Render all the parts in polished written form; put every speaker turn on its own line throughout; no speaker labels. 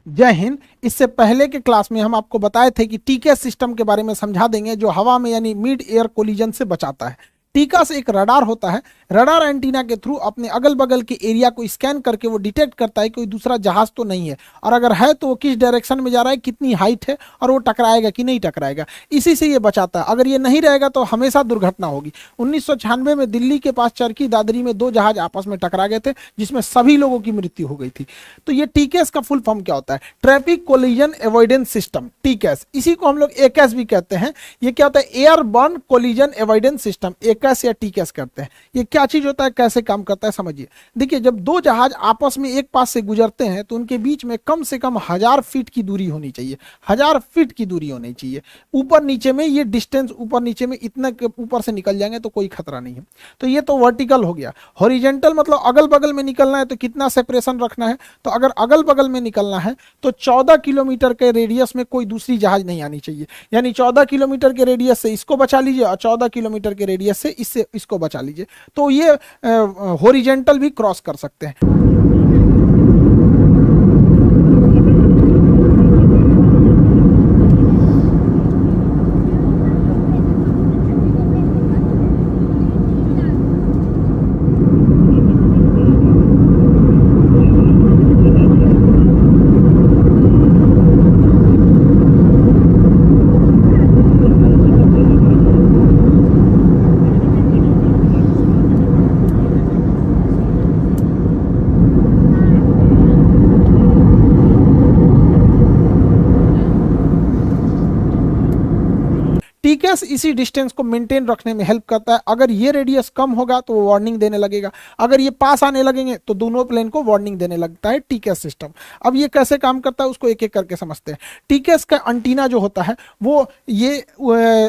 जय हिंद। इससे पहले के क्लास में हम आपको बताए थे कि टीकेएस सिस्टम के बारे में समझा देंगे, जो हवा में यानी मिड एयर कोलिजन से बचाता है। टीकास एक रडार होता है। रडार एंटीना के थ्रू अपने अगल बगल के एरिया को स्कैन करके वो डिटेक्ट करता है कोई दूसरा जहाज तो नहीं है, और अगर है तो वो किस डायरेक्शन में जा रहा है, कितनी हाइट है, और वो टकराएगा कि नहीं टकराएगा। इसी से ये बचाता है। अगर ये नहीं रहेगा तो हमेशा दुर्घटना होगी। 1996 में दिल्ली के पास चरखी दादरी में दो जहाज आपस में टकरा गए थे, जिसमें सभी लोगों की मृत्यु हो गई थी। तो ये टीकेएस का फुल फॉर्म क्या होता है? Traffic collision avoidance system, TKS. इसी को हम लोग एकेएस भी कहते हैं। ये क्या होता है? Airborne collision avoidance system, AKS या टीकेएस करते हैं। ये क्या चीज होता है, कैसे काम करता है, समझिए। देखिए, जब दो जहाज आपस में एक पास से गुजरते हैं तो उनके बीच में कम से कम 1000 फीट की दूरी होनी चाहिए। 1000 फीट की दूरी होनी चाहिए। ऊपर नीचे में ये डिस्टेंस, ऊपर नीचे में इतना ऊपर से निकल जाएंगे तो कोई खतरा नहीं है। तो ये तो वर्टिकल हो गया। हॉरिजेंटल मतलब अगल बगल में निकलना है तो कितना सेपरेशन रखना है? तो अगर अगल बगल में निकलना है तो 14 किलोमीटर के रेडियस में कोई दूसरी जहाज नहीं आनी चाहिए। यानी 14 किलोमीटर के रेडियस से इसको बचा लीजिए और 14 किलोमीटर के रेडियस से इसको बचा लीजिए। तो ये हॉरिजेंटल भी क्रॉस कर सकते हैं। टीकेएस इसी डिस्टेंस को मेंटेन रखने में हेल्प करता है। अगर ये रेडियस कम होगा तो वो वार्निंग देने लगेगा, अगर ये पास आने लगेंगे तो दोनों प्लेन को वार्निंग देने लगता है टीकेएस सिस्टम। अब ये कैसे काम करता है उसको एक एक करके समझते हैं। टीकेएस का एंटीना जो होता है वो ये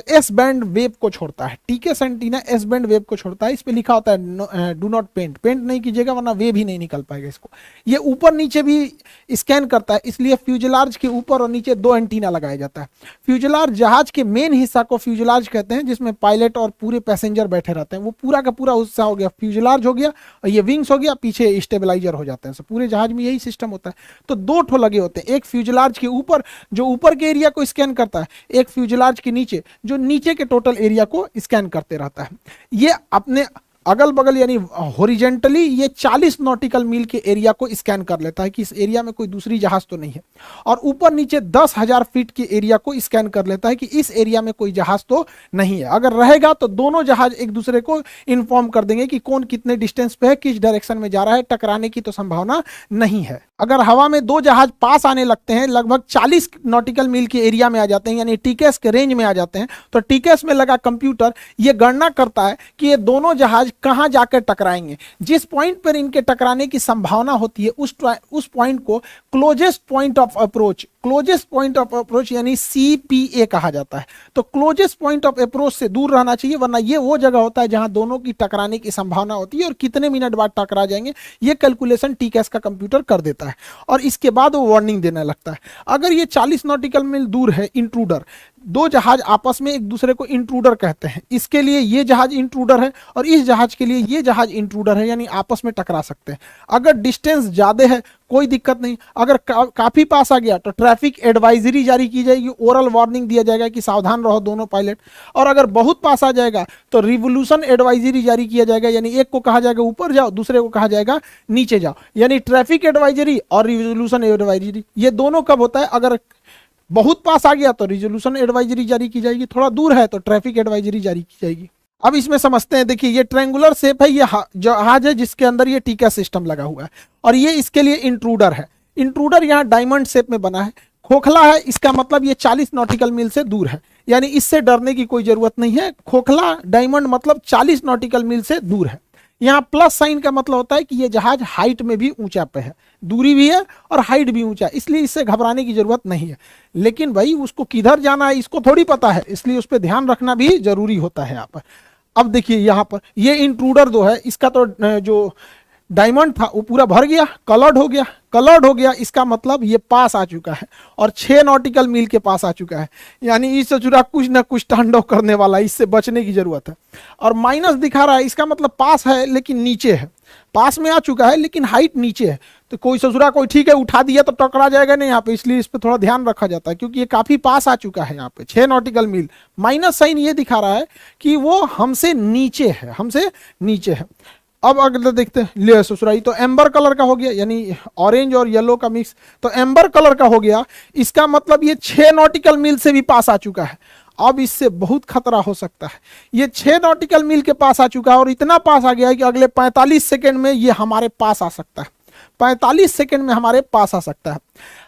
एस बैंड वेव को छोड़ता है। TKS antenna S band wave को छोड़ता है। इस पे लिखा होता है डू नॉट पेंट, पेंट नहीं कीजिएगा वरना वेव ही नहीं निकल पाएगा इसको। ये ऊपर नीचे भी स्कैन करता है, इसलिए फ्यूजलार्ज के ऊपर और नीचे दो एंटीना लगाया जाता है। फ्यूजलार्ज जहाज के मेन हिस्सा को फ्यूजलार्ज कहते हैं, जिसमें पायलट और पूरे पैसेंजर बैठे रहते हैं। वो पूरा का पूरा हिस्सा हो गया फ्यूजलार्ज हो गया, और ये विंग्स हो गया, पीछे स्टेबलाइजर हो जाते हैं। पूरे जहाज में यही सिस्टम होता है। तो दो ठो लगे होते हैं, एक फ्यूजलार्ज के ऊपर जो ऊपर के एरिया को स्कैन करता है, एक फ्यूजलार्ज के नीचे जो नीचे के टोटल एरिया को स्कैन करते रहता है। ये अपने अगल बगल यानी हॉरिजेंटली ये 40 नॉटिकल मील के एरिया को स्कैन कर लेता है कि इस एरिया में कोई दूसरी जहाज तो नहीं है, और ऊपर नीचे 10,000 फीट के एरिया को स्कैन कर लेता है कि इस एरिया में कोई जहाज तो नहीं है। अगर रहेगा तो दोनों जहाज एक दूसरे को इन्फॉर्म कर देंगे कि कौन कितने डिस्टेंस पे है, किस डायरेक्शन में जा रहा है। टकराने की तो संभावना नहीं है। अगर हवा में दो जहाज पास आने लगते हैं, लगभग 40 नॉटिकल मील के एरिया में आ जाते हैं, यानी टीकेएस के रेंज में आ जाते हैं, तो टीकेएस में लगा कंप्यूटर ये गणना करता है कि ये दोनों जहाज कहां जाकर टकराएंगे। जिस पॉइंट पर इनके टकराने की संभावना होती है उस पॉइंट को closest point of approach, closest point of approach यानी सीपीए कहा जाता है। तो क्लोजेस्ट पॉइंट ऑफ अप्रोच से दूर रहना चाहिए, वरना ये वो जगह होता है जहां दोनों की टकराने की संभावना होती है और कितने मिनट बाद टकरा जाएंगे ये कैलकुलेशन टीकेएस का कंप्यूटर कर देता है, और इसके बाद वो वार्निंग देने लगता है। अगर ये 40 नॉटिकल मील दूर है इंट्रूडर, दो जहाज आपस में एक दूसरे को इंट्रूडर कहते हैं, इसके लिए ये जहाज इंट्रूडर है और इस जहाज के लिए ये जहाज इंट्रूडर है, यानी आपस में टकरा सकते हैं। अगर डिस्टेंस ज्यादा है कोई दिक्कत नहीं, अगर काफी पास आ गया तो ट्रैफिक एडवाइजरी जारी की जाएगी, ओरल वार्निंग दिया जाएगा कि सावधान रहो दोनों पायलट, और अगर बहुत पास आ जाएगा तो रिवोल्यूशन एडवाइजरी जारी किया जाएगा, यानी एक को कहा जाएगा ऊपर जाओ, दूसरे को कहा जाएगा नीचे जाओ। यानी ट्रैफिक एडवाइजरी और रिवोल्यूशन एडवाइजरी ये दोनों कब होता है? अगर बहुत पास आ गया तो रिजोल्यूशन एडवाइजरी जारी की जाएगी, थोड़ा दूर है तो ट्रैफिक एडवाइजरी जारी की जाएगी। अब इसमें समझते हैं। देखिए, ये ट्रायंगुलर शेप है, ये जहाज है जिसके अंदर ये टीकेएस सिस्टम लगा हुआ है, और ये इसके लिए इंट्रूडर है। इंट्रूडर यहाँ डायमंड शेप में बना है, खोखला है, इसका मतलब ये 40 नॉटिकल मील से दूर है, यानी इससे डरने की कोई जरूरत नहीं है। खोखला डायमंड मतलब 40 नॉटिकल मील से दूर है। यहाँ प्लस साइन का मतलब होता है कि ये जहाज हाइट में भी ऊंचा पे है, दूरी भी है और हाइट भी ऊंचा है, इसलिए इससे घबराने की जरूरत नहीं है। लेकिन भाई उसको किधर जाना है इसको थोड़ी पता है, इसलिए उस पर ध्यान रखना भी जरूरी होता है यहाँ पर। अब देखिए यहाँ पर ये इंट्रूडर जो है, इसका तो जो डायमंड था वो पूरा भर गया, कलर्ड हो गया। कलर्ड हो गया इसका मतलब ये पास आ चुका है और 6 नॉटिकल मील के पास आ चुका है, यानी इससे जुड़ा कुछ ना कुछ तांडव करने वाला, इससे बचने की जरूरत है। और माइनस दिखा रहा है, इसका मतलब पास है लेकिन नीचे है। पास में आ चुका है लेकिन हाइट नीचे है, तो कोई ससुरा कोई ठीक है उठा दिया तो टकरा जाएगा नहीं यहाँ पे, इसलिए इस पे थोड़ा ध्यान रखा जाता है क्योंकि ये काफी पास आ चुका है। यहाँ पे 6 नॉटिकल मील, माइनस साइन ये दिखा रहा है कि वो हमसे नीचे है, हमसे नीचे है। अब अगर देखते हैं ले ससुराई, तो एम्बर कलर का हो गया, यानी ऑरेंज और येलो का मिक्स, तो एम्बर कलर का हो गया। इसका मतलब ये 6 नॉटिकल मील से भी पास आ चुका है। अब इससे बहुत खतरा हो सकता है। ये 6 नॉटिकल मील के पास आ चुका है और इतना पास आ गया है कि अगले 45 सेकंड में ये हमारे पास आ सकता है। 45 सेकंड में हमारे पास आ सकता है।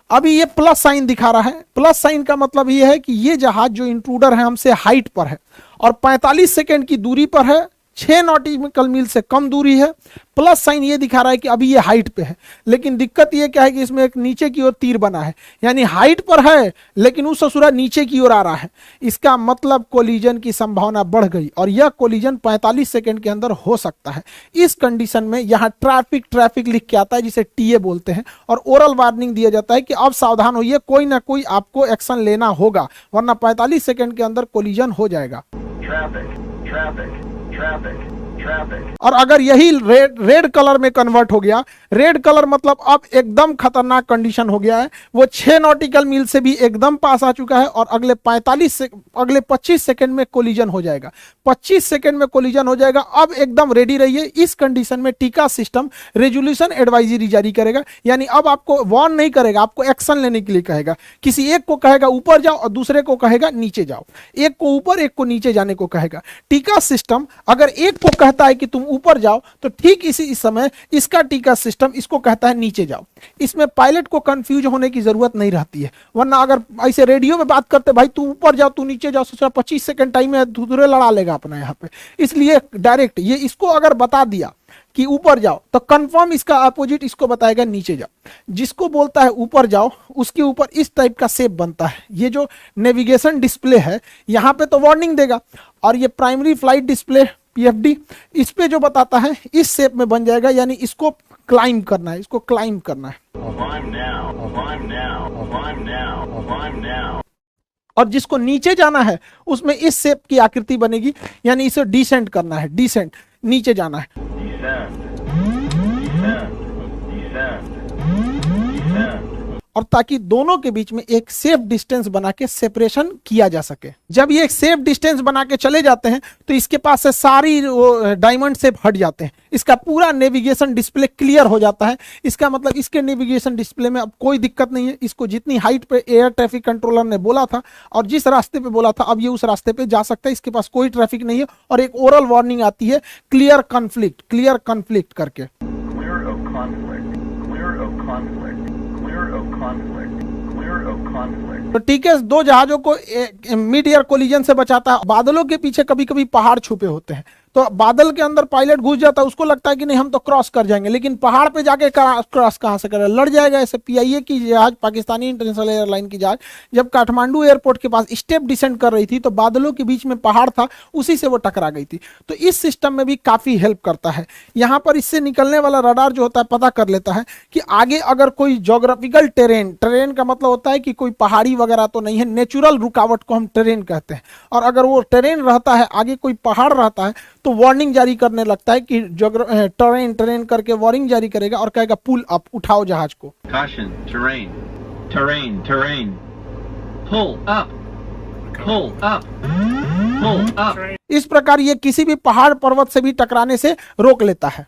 अभी ये प्लस साइन दिखा रहा है। प्लस साइन का मतलब ये है कि ये जहाज जो इंट्रूडर है हमसे हाइट पर है और 45 सेकंड की दूरी पर है, 6 नॉटिकल मील से कम दूरी है। प्लस साइन ये दिखा रहा है कि अभी ये हाइट पे है, लेकिन दिक्कत ये क्या है कि इसमें एक नीचे की ओर तीर बना है, यानी हाइट पर है लेकिन उस ससुरा नीचे की ओर आ रहा है। इसका मतलब कोलिजन की संभावना बढ़ गई और यह कोलिजन 45 सेकंड के अंदर हो सकता है। इस कंडीशन में यहाँ ट्रैफिक लिख के आता है जिसे टीए बोलते हैं और ओरल वार्निंग दिया जाता है कि अब सावधान होइए, कोई ना कोई आपको एक्शन लेना होगा वरना 45 सेकंड के अंदर कोलिजन हो जाएगा। और अगर यही रेड कलर में कन्वर्ट हो गया, रेड कलर मतलब अब एकदम खतरनाक कंडीशन हो गया है। वो 6 नॉटिकल मील से भी एकदम पास आ चुका है और अगले 25 सेकंड में कोलिजन हो जाएगा। 25 सेकंड में कोलिजन हो जाएगा। अब एकदम रेडी रहिए। इस कंडीशन में टीका सिस्टम रेजोल्यूशन एडवाइजरी जारी करेगा, यानी अब आपको वार्न नहीं करेगा, आपको एक्शन लेने के लिए कहेगा। किसी एक को कहेगा ऊपर जाओ और दूसरे को कहेगा नीचे जाओ, एक को ऊपर एक को नीचे जाने को कहेगा। टीका सिस्टम अगर एक को कहता है कि तुम ऊपर जाओ तो ठीक इसी समय इसका टीका सिस्टम इसको कहता है नीचे जाओ। इसमें पायलट को कंफ्यूज होने की जरूरत नहीं रहती है, वरना अगर ऐसे रेडियो में बात करते भाई तू ऊपर जाओ तू नीचे जाओ, सोचा 25 सेकंड टाइम है, दूसरे लड़ा लेगा अपना यहाँ पे। इसलिए डायरेक्ट ये इसको अगर बता दिया कि ऊपर जाओ तो कंफर्म इसका अपोजिट इसको बताएगा नीचे जाओ। जिसको बोलता है ऊपर जाओ उसके ऊपर इस टाइप का शेप बनता है। ये जो नेविगेशन डिस्प्ले है यहाँ पे तो वार्निंग देगा और ये प्राइमरी फ्लाइट डिस्प्ले पीएफडी इस पे जो बताता है इस शेप में बन जाएगा, यानी इसको क्लाइम करना है, इसको क्लाइम करना है। और जिसको नीचे जाना है उसमें इस शेप की आकृति बनेगी, यानी इसे डिसेंट करना है, डिसेंट नीचे जाना है। और ताकि दोनों के बीच में एक सेफ डिस्टेंस बना के सेपरेशन किया जा सके। जब ये एक सेफ डिस्टेंस बना के चले जाते हैं तो इसके पास से सारी डायमंड शेप हट जाते हैं, इसका पूरा नेविगेशन डिस्प्ले क्लियर हो जाता है। इसका मतलब इसके नेविगेशन डिस्प्ले में अब कोई दिक्कत नहीं है। इसको जितनी हाइट पे एयर ट्रैफिक कंट्रोलर ने बोला था और जिस रास्ते पे बोला था अब ये उस रास्ते पे जा सकता है, इसके पास कोई ट्रैफिक नहीं है। और एक ओरल वार्निंग आती है क्लियर कॉन्फ्लिक्ट करके। तो टीकेएस 2 जहाजों को मिड एयर कोलिजन से बचाता है। बादलों के पीछे कभी कभी पहाड़ छुपे होते हैं, तो बादल के अंदर पायलट घुस जाता है, उसको लगता है कि नहीं हम तो क्रॉस कर जाएंगे, लेकिन पहाड़ पे जाके क्रॉस कहां से करें, लड़ जाएगा। ऐसे पीआईए की जहाज, पाकिस्तानी इंटरनेशनल एयरलाइन की जहाज जब काठमांडू एयरपोर्ट के पास स्टेप डिसेंड कर रही थी तो बादलों के बीच में पहाड़ था, उसी से वो टकरा गई थी। तो इस सिस्टम में भी काफी हेल्प करता है। यहाँ पर इससे निकलने वाला रडार जो होता है पता कर लेता है कि आगे अगर कोई ज्योग्राफिकल टेरेन का मतलब होता है कि कोई पहाड़ी वगैरह तो नहीं है, नेचुरल रुकावट को हम टेरेन कहते हैं। और अगर वो टेरेन रहता है, आगे कोई पहाड़ रहता है, तो वार्निंग जारी करने लगता है कि टेरेन करके वार्निंग जारी करेगा और कहेगा पुल अप, उठाओ जहाज को।
Caution, terrain, pull up, pull up।
इस प्रकार ये किसी भी पहाड़ पर्वत से भी टकराने से रोक लेता है।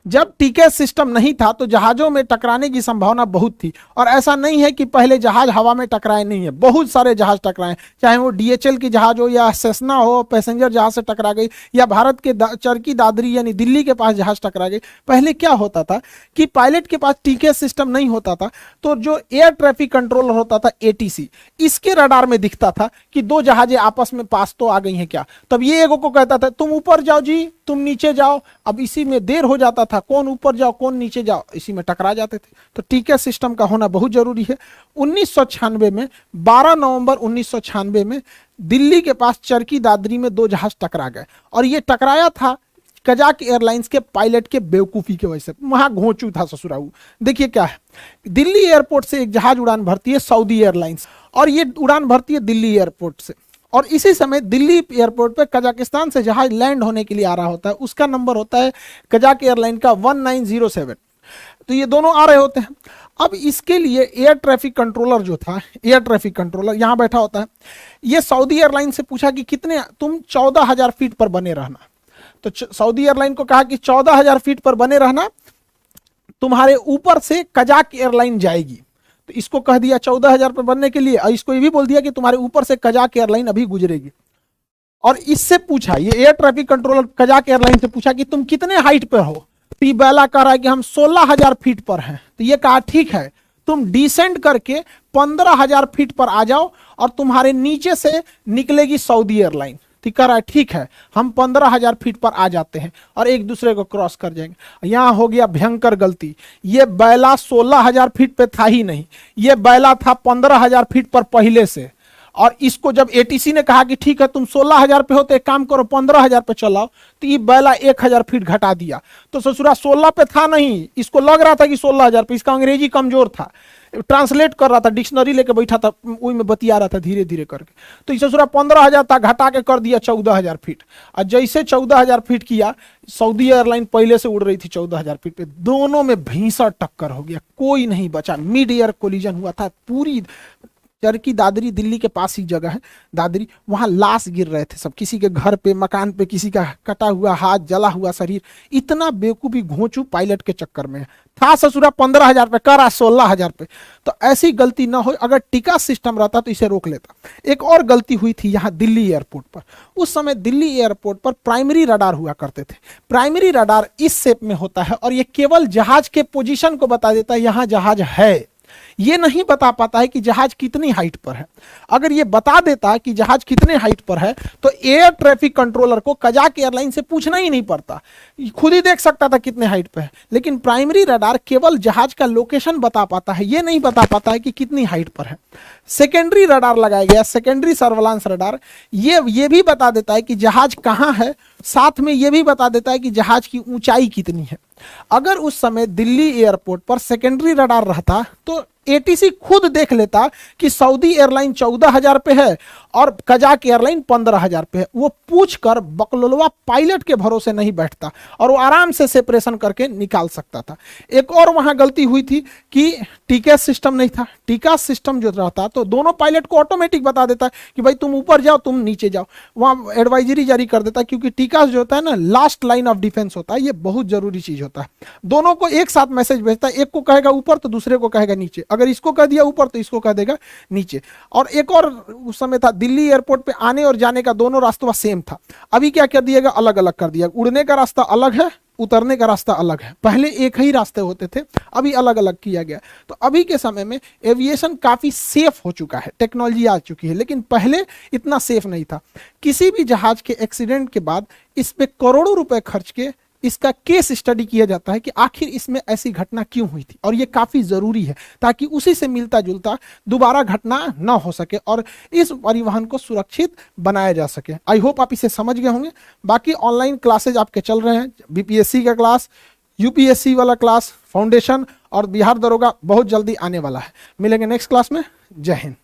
जब टीकेएस सिस्टम नहीं था तो जहाजों में टकराने की संभावना बहुत थी, और ऐसा नहीं है कि पहले जहाज हवा में टकराए नहीं है, बहुत सारे जहाज टकराए, चाहे वो डीएचएल की जहाज हो या सेस्ना हो, पैसेंजर जहाज से टकरा गई, या भारत के चरकी दादरी यानी दिल्ली के पास जहाज टकरा गई। पहले क्या होता था कि पायलट के पास टीकेएस सिस्टम नहीं होता था, तो जो एयर ट्रैफिक कंट्रोलर होता था एटीसी, इसके रडार में दिखता था कि 2 जहाजें आपस में पास तो आ गई हैं क्या, तब ये एगो को कहता था तुम ऊपर जाओ जी, तुम नीचे जाओ। अब इसी में देर हो जाता था, कौन ऊपर जाओ कौन नीचे जाओ, इसी में टकरा जाते थे। तो टीकेएस सिस्टम का होना बहुत जरूरी है। 1996 में 12 नवंबर 1996 में दिल्ली के पास चरकी दादरी में 2 जहाज टकरा गए, और ये टकराया था कजाक एयरलाइंस के पायलट के बेवकूफी की वजह से। वहां घोंचू था ससुराऊ। देखिए क्या है, दिल्ली एयरपोर्ट से एक जहाज उड़ान भरती है सऊदी एयरलाइंस, और ये उड़ान भरती है दिल्ली एयरपोर्ट से, और इसी समय दिल्ली एयरपोर्ट पे कजाकिस्तान से जहाज लैंड होने के लिए आ रहा होता है, उसका नंबर होता है कजाक एयरलाइन का 1907। तो ये दोनों आ रहे होते हैं। अब इसके लिए एयर ट्रैफिक कंट्रोलर जो था, एयर ट्रैफिक कंट्रोलर यहां बैठा होता है, ये सऊदी एयरलाइन से पूछा कि कितने, तुम 14,000 फीट पर बने रहना। तो सऊदी एयरलाइन को कहा कि 14,000 फीट पर बने रहना, तुम्हारे ऊपर से कजाक एयरलाइन जाएगी। तो इसको कह दिया 14,000 पर बनने के लिए, और इसको ये भी बोल दिया कि तुम्हारे ऊपर से कजाक एयरलाइन अभी गुजरेगी। और इससे पूछा, ये air traffic controller Kazakh airline से पूछा कि तुम कितने हाइट पे हो। तो ये बैला कह रहा है कि हम 16,000 फीट पर हैं। तो ये कहा ठीक है, तुम डिसेंड करके 15,000 फीट पर आ जाओ और तुम्हारे नीचे से निकलेगी सऊदी एयरलाइन। तो कह रहा है ठीक है, हम 15,000 फीट पर आ जाते हैं और एक दूसरे को क्रॉस कर जाएंगे। यहां हो गया भयंकर गलती, ये बैला 16,000 फीट पे था ही नहीं, ये बैला था 15,000 फीट पर पहले से। और इसको जब एटीसी ने कहा कि ठीक है तुम 16,000 पे हो तो एक काम करो 15,000 पे चलाओ, तो ये बैला 1,000 फीट घटा दिया। तो ससुरा 16 पे था नहीं, इसको लग रहा था कि 16,000 पे, इसका अंग्रेजी कमजोर था, ट्रांसलेट कर रहा था, डिक्शनरी लेके बैठा था, वही में बतिया रहा था धीरे धीरे करके। तो इसे ससुरा 15,000 था, घटा के कर दिया 14,000 फीट। और जैसे 14,000 फीट किया, सऊदी एयरलाइन पहले से उड़ रही थी 14,000 फीट पे, दोनों में भीषण टक्कर हो गया, कोई नहीं बचा, मिड एयर कोलिजन हुआ था। पूरी चरकी दादरी दिल्ली के पास ही जगह है दादरी, वहां लाश गिर रहे थे सब, किसी के घर पे, मकान पे, किसी का कटा हुआ हाथ, जला हुआ शरीर। इतना बेवकूफी घोंचू पायलट के चक्कर में था। ससुरा 15,000 पे, करा 16,000 पे। तो ऐसी गलती ना हो, अगर टिका सिस्टम रहता तो इसे रोक लेता। एक और गलती हुई थी यहाँ दिल्ली एयरपोर्ट पर। उस समय दिल्ली एयरपोर्ट पर प्राइमरी रडार हुआ करते थे। प्राइमरी रडार इस शेप में होता है और ये केवल जहाज के पोजीशन को बता देता है, यहां जहाज है। ये नहीं बता पाता है कि जहाज कितनी हाइट पर है। अगर ये बता देता कि जहाज कितने हाइट पर है तो एयर ट्रैफिक कंट्रोलर को कजाक एयरलाइन से पूछना ही नहीं पड़ता, खुद ही देख सकता था कितने हाइट पर है। लेकिन प्राइमरी रडार केवल जहाज का लोकेशन बता पाता है, ये नहीं बता पाता है कि कितनी हाइट पर है। सेकेंडरी रडार लगाया गया, सेकेंडरी सर्वेलांस रडार, ये भी बता देता है कि जहाज कहाँ है, साथ में ये भी बता देता है कि जहाज की ऊंचाई कितनी है। अगर उस समय दिल्ली एयरपोर्ट पर सेकेंडरी रडार रहता तो एटीसी खुद देख लेता कि सऊदी एयरलाइन 14,000 पे है और कजाक एयरलाइन 15,000 पे है। वो पूछकर बकलोलवा पायलट के भरोसे नहीं बैठता और वो आराम से सेपरेशन करके निकाल सकता था। एक और वहां गलती हुई थी कि टीका सिस्टम नहीं था। टीका सिस्टम जो रहता तो दोनों पायलट को ऑटोमेटिक बता देता कि भाई तुम ऊपर जाओ, तुम नीचे जाओ, वहां एडवाइजरी जारी कर देता। क्योंकि टीका जो होता है ना, लास्ट लाइन ऑफ डिफेंस होता है, ये बहुत जरूरी चीज होता है। दोनों को एक साथ मैसेज भेजता है, एक को कहेगा ऊपर तो दूसरे को कहेगा नीचे, अगर इसको कह दिया ऊपर तो इसको कह देगा नीचे। और एक और उस समय था, दिल्ली एयरपोर्ट पे आने और जाने का दोनों रास्ता सेम था। अभी क्या कर दिएगा, अलग अलग कर दिया। उड़ने का रास्ता अलग है, उतरने का रास्ता अलग है। पहले एक ही रास्ते होते थे, अभी अलग अलग किया गया। तो अभी के समय में एविएशन काफी सेफ हो चुका है, टेक्नोलॉजी आ चुकी है, लेकिन पहले इतना सेफ नहीं था। किसी भी जहाज के एक्सीडेंट के बाद इस पे करोड़ों रुपए खर्च के इसका केस स्टडी किया जाता है कि आखिर इसमें ऐसी घटना क्यों हुई थी, और ये काफी जरूरी है ताकि उसी से मिलता जुलता दोबारा घटना ना हो सके और इस परिवहन को सुरक्षित बनाया जा सके। आई होप आप इसे समझ गए होंगे। बाकी ऑनलाइन क्लासेज आपके चल रहे हैं, बीपीएससी का क्लास, यूपीएससी वाला क्लास, फाउंडेशन और बिहार दरोगा बहुत जल्दी आने वाला है। मिलेंगे नेक्स्ट क्लास में। जय हिंद।